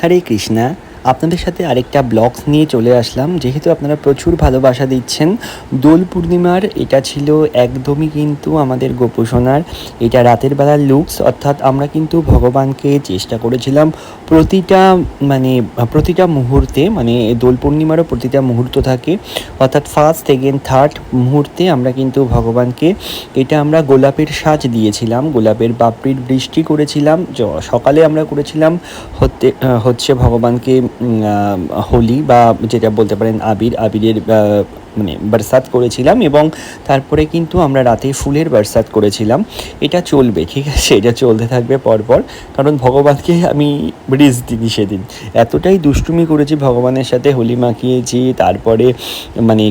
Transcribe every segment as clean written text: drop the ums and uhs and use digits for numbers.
হরে কৃষ্ণা। আপনাদের সাথে আরেকটা ব্লগস নিয়ে চলে আসলাম, যেহেতু আপনারা প্রচুর ভালোবাসা দিচ্ছেন। দোল পূর্ণিমার এটা ছিল একদমই কিন্তু আমাদের গোপুসোনার এটা রাতের বেলার লুকস, অর্থাৎ আমরা কিন্তু ভগবানকে চেষ্টা করেছিলাম প্রতিটা প্রতিটা মুহূর্তে, দোল পূর্ণিমারও প্রতিটা মুহূর্ত থাকে, অর্থাৎ ফার্স্ট সেকেন্ড থার্ড মুহূর্তে আমরা কিন্তু ভগবানকে আমরা গোলাপের সাজ দিয়েছিলাম, গোলাপের পাপড়ির বৃষ্টি করেছিলাম। সকালে আমরা করেছিলাম হচ্ছে ভগবানকে হোলি বা যেটা বলতে পারেন আবিরের বরসাত করেছিলাম, এবং তারপরে কিন্তু আমরা রাতে ফুলের বরসাত করেছিলাম। এটা চলবে, ঠিক আছে, এটা চলতে থাকবে পরপর, কারণ ভগবানকে আমি রিস্ক দিই সেদিন। এতটাই দুষ্টুমি করেছি ভগবানের সাথে, হোলি মাখিয়েছি, তারপরে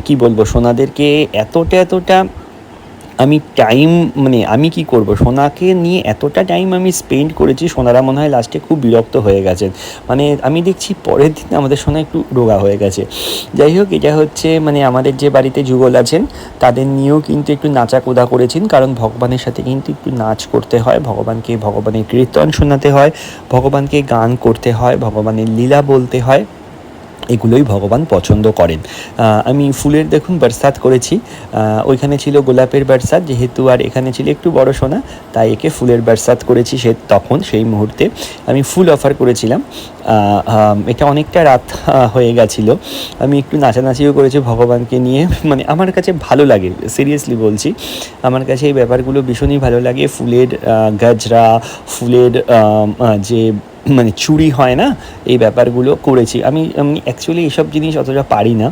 কি বলবো, সোনাদেরকে এতটা আমি টাইম আমি কি করব, সোনাকে নিয়ে এতটা টাইম আমি স্পেন্ড করেছি, সোনারা মনে হয় লাস্টে খুব বিরক্ত হয়ে গেছেন। আমি দেখছি পরের দিন আমাদের সোনা একটু রোগা হয়ে গেছে। যাই হোক, এটা হচ্ছে আমাদের যে বাড়িতে যুগল আছেন তাদের নিয়েও কিন্তু একটু নাচাকোদা করেছেন, কারণ ভগবানের সাথে কিন্তু একটু নাচ করতে হয়, ভগবানের কীর্তন শোনাতে হয়, ভগবানকে গান করতে হয়, ভগবানের লীলা বলতে হয়, এগুলোই ভগবান পছন্দ করেন। আমি ফুলের দেখুন বরসাত করেছি, ওইখানে ছিল গোলাপের বরসাত, যেহেতু আর এখানে ছিল একটু বড় সোনা, তাই একে ফুলের বরসাত করেছি। সেই মুহূর্তে আমি ফুল অফার করেছিলাম। এটা অনেকটা রাত হয়ে গেছিলো, আমি একটু নাচানাচিও করেছি ভগবানকে নিয়ে। আমার কাছে ভালো লাগে, সিরিয়াসলি বলছি, আমার কাছে এই ব্যাপারগুলো ভীষণই ভালো লাগে। ফুলের গজরা, ফুলের যে চুড়ি হয় না, এই ব্যাপারগুলো করেছি আমি। অ্যাকচুয়ালি এইসব জিনিস অতটা পারি না,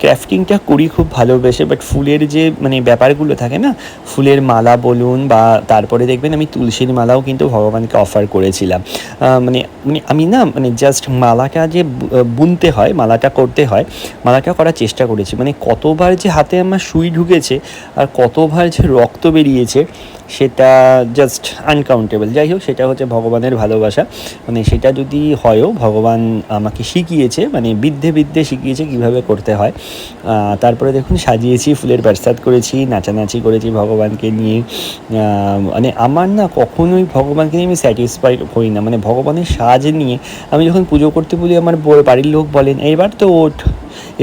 ক্রাফটিংটা করি খুব ভালোবেসে, বাট ফুলের যে ব্যাপারগুলো থাকে না, ফুলের মালা বলুন, বা তারপরে দেখবেন আমি তুলসীর মালাও কিন্তু ভগবানকে অফার করেছিলাম। আমি না জাস্ট মালাটা যে বুনতে হয়, মালাটা করতে হয়, মালাটা করার চেষ্টা করেছি। কতবার যে হাতে আমার সুই ঢুকেছে আর কতবার যে রক্ত বেরিয়েছে, সেটা জাস্ট আনকাউন্টেবল। যাই হোক, সেটা হচ্ছে ভগবানের ভালোবাসা। সেটা যদি হয়ও, ভগবান আমাকে শিখিয়েছে, বিদ্যে শিখিয়েছে কীভাবে করতে হয়। তারপরে দেখুন সাজিয়েছি, ফুলের বরসাত করেছি, নাচানাচি করেছি ভগবানকে নিয়ে। আমার না কখনোই ভগবানকে নিয়ে আমি স্যাটিসফাইড হই না। ভগবানের সাজ নিয়ে আমি যখন পুজো করতে বলি, আমার বাড়ির লোক বলেন, এবার তো ওঠ,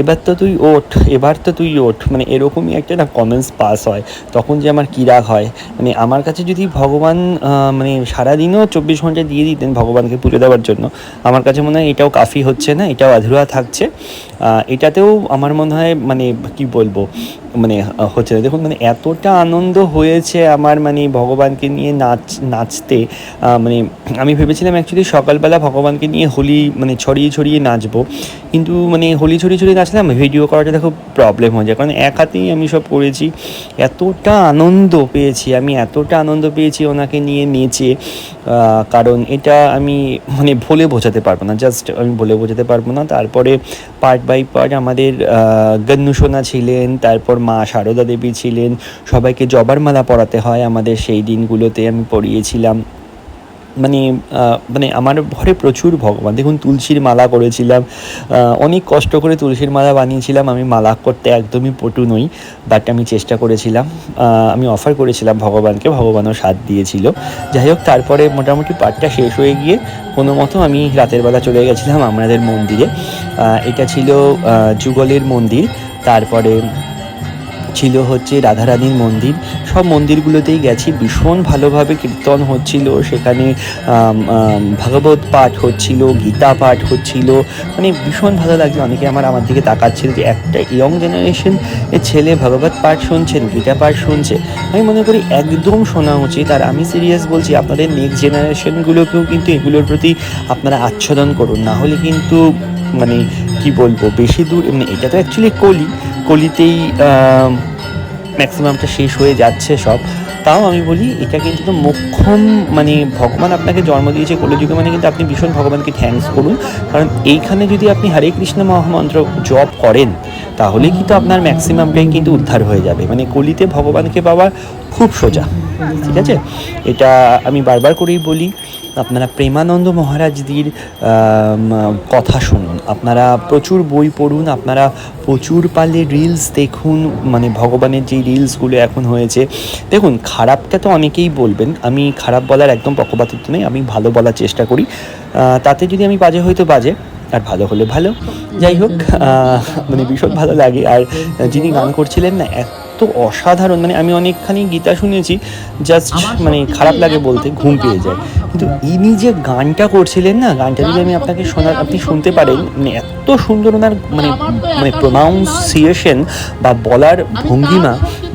এবার তো তুই ওঠ, এবার তো তুই ওঠ, এরকমই একটা না কমেন্টস পাস হয়। তখন যে আমার কী রাগ হয়, আমার কাছে যদি ভগবান সারাদিনও 24 ঘন্টা দিয়ে দিতেন ভগবানকে পুজো দেওয়ার জন্য, আমার কাছে মনে হয় এটাও কাফি হচ্ছে না, এটাও আধুরা থাকছে। এটাতেও আমার মনে হয় কি বলবো, হচ্ছে না। দেখুন এতটা আনন্দ হয়েছে আমার ভগবানকে নিয়ে নাচতে। আমি ভেবেছিলাম অ্যাকচুয়ালি সকালবেলা ভগবানকে নিয়ে হোলি ছড়িয়ে নাচবো, কিন্তু হোলি ছড়িয়ে নাচলাম, ভিডিও করাটা দেখো প্রবলেম হয়ে যায়, কারণ এক হাতেই আমি সব করেছি। এতটা আনন্দ পেয়েছি ওনাকে নিয়ে নেচে, কারণ এটা আমি বলে বোঝাতে পারবো না। তারপরে পার্ট বাই পার্ট আমাদের গন্নু সোনা ছিলেন, তারপর মা সারদা দেবী ছিলেন, সবাইকে জবার মালা পরাতে হয় আমাদের, সেই দিনগুলোতে আমি পরিয়েছিলাম। আমার ঘরে প্রচুর ভগবান। দেখুন তুলসীর মালা করেছিলাম, অনেক কষ্ট করে তুলসীর মালা বানিয়েছিলাম। আমি মালা করতে একদমই পটু নই, বাট আমি চেষ্টা করেছিলাম, আমি অফার করেছিলাম ভগবানকে, ভগবানও সাথ দিয়েছিল। যাই হোক, তারপরে মোটামুটি পার্টটা শেষ হয়ে গিয়ে কোনো মতো আমি রাতের বেলা চলে গেছিলাম আমাদের মন্দিরে। এটা ছিল যুগলের মন্দির, তারপরে ছিল হচ্ছে রাধারানীর মন্দির। সব মন্দিরগুলোতেই গেছি, ভীষণ ভালোভাবে কীর্তন হচ্ছিল সেখানে, ভাগবত পাঠ হচ্ছিল, গীতা পাঠ হচ্ছিল, ভীষণ ভালো লাগলো। অনেকে আমার দিকে তাকাচ্ছিল যে একটা ইয়ং জেনারেশন ছেলে ভাগবত পাঠ শুনছেন, গীতা পাঠ শুনছে। আমি মনে করি একদম শোনা উচিত। আর আমি সিরিয়াস বলছি, আপনাদের নেক্সট জেনারেশনগুলোকেও কিন্তু এগুলোর প্রতি আপনারা আচ্ছাদন করুন, না হলে কিন্তু কি বলবো, বেশি দূর এটা তো অ্যাকচুয়ালি কলিতেই ম্যাক্সিমামটা শেষ হয়ে যাচ্ছে সব। তাও আমি বলি, এটা কিন্তু মোক্ষম, ভগবান আপনাকে জন্ম দিয়েছে কলিযুগে, কিন্তু আপনি ভীষণ ভগবানকে থ্যাঙ্কস করুন, কারণ এইখানে যদি আপনি হরে কৃষ্ণ মহামন্ত্র জপ করেন, তাহলেই কিন্তু আপনার ম্যাক্সিমামটাই কিন্তু উদ্ধার হয়ে যাবে। কলিতে ভগবানকে পাওয়া খুব সোজা, ঠিক আছে? এটা আমি বারবার করেই বলি। আপনারা প্রেমানন্দ মহারাজজির কথা শুনুন, আপনারা প্রচুর বই পড়ুন, আপনারা প্রচুর পারলে রিলস দেখুন, মানে ভগবানের যেই রিলসগুলো এখন হয়েছে। দেখুন, খারাপটা তো অনেকেই বলবেন, আমি খারাপ বলার একদম পক্ষপাতিত্ব নেই, আমি ভালো বলার চেষ্টা করি। তাতে যদি আমি বাজে হয়তো বাজে, আর ভালো হলে ভালো। যাই হোক, মানে ভীষণ ভালো লাগে। আর যিনি গান করছিলেন না, এত অসাধারণ, মানে আমি অনেকখানি গীতা শুনেছি, জাস্ট মানে খারাপ লাগে বলতে, ঘুম পেয়ে যায়। কিন্তু ইনি যে গানটা করছিলেন না, গানটা যদি আমি আপনাকে আপনি শুনতে পারেন, মানে এত সুন্দর ওনার মানে মানে প্রোনাউন্সিয়েশন বা বলার ভঙ্গিমা,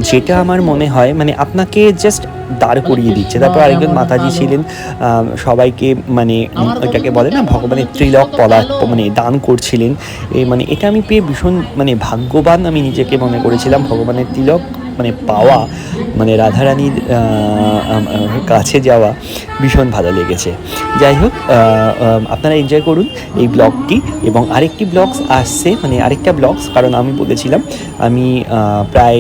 যেটা আমার মনে হয় মানে আপনাকে জাস্ট দাঁড় করিয়ে দিচ্ছে। তারপর আরেকজন মাতাজি ছিলেন, সবাইকে মানে ওইটাকে বলে না ভগবানের ত্রিলক পলা মানে দান করছিলেন। মানে এটা আমি পেয়ে ভীষণ মানে ভাগ্যবান আমি নিজেকে মনে করেছিলাম। ভগবানের তিলক মানে পাওয়া, মানে রাধারানীর কাছে যাওয়া ভীষণ ভালো লেগেছে। যাই হোক, আপনারা এনজয় করুন এই ব্লগটি। এবং আরেকটি ব্লগস আসছে, মানে আরেকটা ব্লগস, কারণ আমি বলেছিলাম আমি প্রায়